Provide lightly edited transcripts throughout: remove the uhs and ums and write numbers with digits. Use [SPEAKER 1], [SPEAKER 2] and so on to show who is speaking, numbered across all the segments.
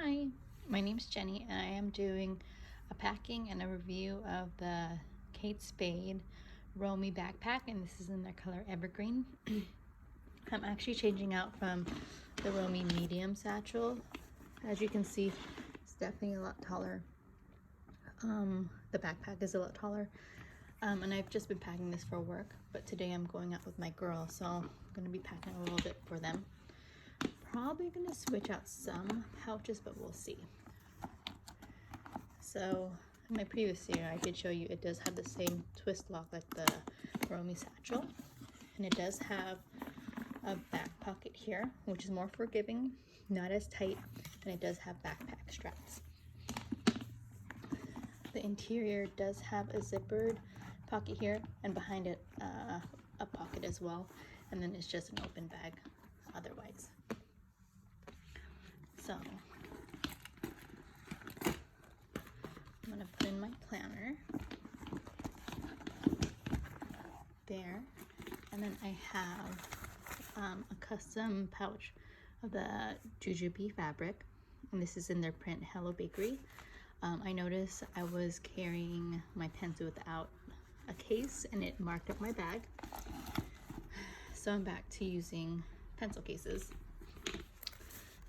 [SPEAKER 1] Hi, my name is Jenny and I am doing a packing and a review of the Kate Spade Romy backpack, and this is in their color Evergreen. I'm actually changing out from the Romy medium satchel. As you can see, it's definitely a lot taller. The backpack is a lot taller, and I've just been packing this for work, but today I'm going out with my girls, so I'm going to be packing a little bit for them. Probably going to switch out some pouches, but we'll see. So in my previous video I did show you it does have the same twist lock like the Romy satchel, and it does have a back pocket here, which is more forgiving, not as tight, and it does have backpack straps. The interior does have a zippered pocket here, and behind it a pocket as well, and then it's just an open bag otherwise. So I'm gonna put in my planner there, and then I have a custom pouch of the jujube fabric, and this is in their print Hello Bakery. I noticed I was carrying my pencil without a case and it marked up my bag, so I'm back to using pencil cases.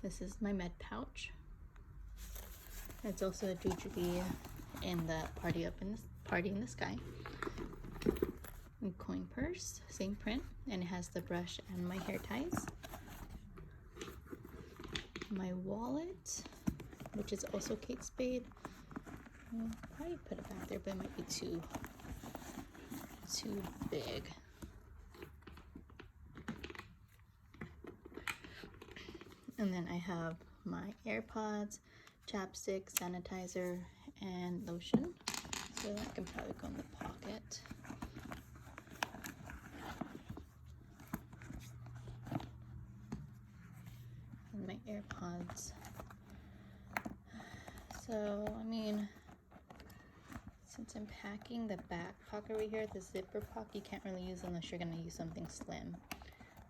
[SPEAKER 1] This is my med pouch. It's also a jujube in the Party in the Sky. And coin purse, same print, and it has the brush and my hair ties. My wallet, which is also Kate Spade. I'll probably put it back there, but it might be too big. And then I have my AirPods, chapstick, sanitizer, and lotion. So that can probably go in the pocket. And my AirPods. So, I mean, since I'm packing the back pocket right here, the zipper pocket you can't really use unless you're gonna use something slim.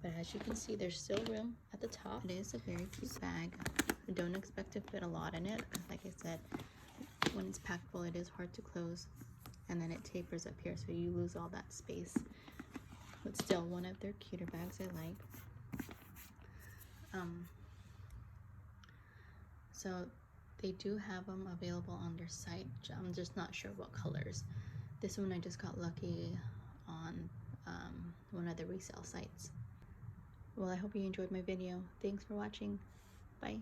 [SPEAKER 1] But as you can see, there's still room at the top. It is a very cute bag. I don't expect to fit a lot in it, because like I said, when it's packed full, it is hard to close. And then it tapers up here, so you lose all that space. But still, one of their cuter bags I like. So they do have them available on their site. I'm just not sure what colors. This one I just got lucky on one of the resale sites. Well, I hope you enjoyed my video. Thanks for watching. Bye.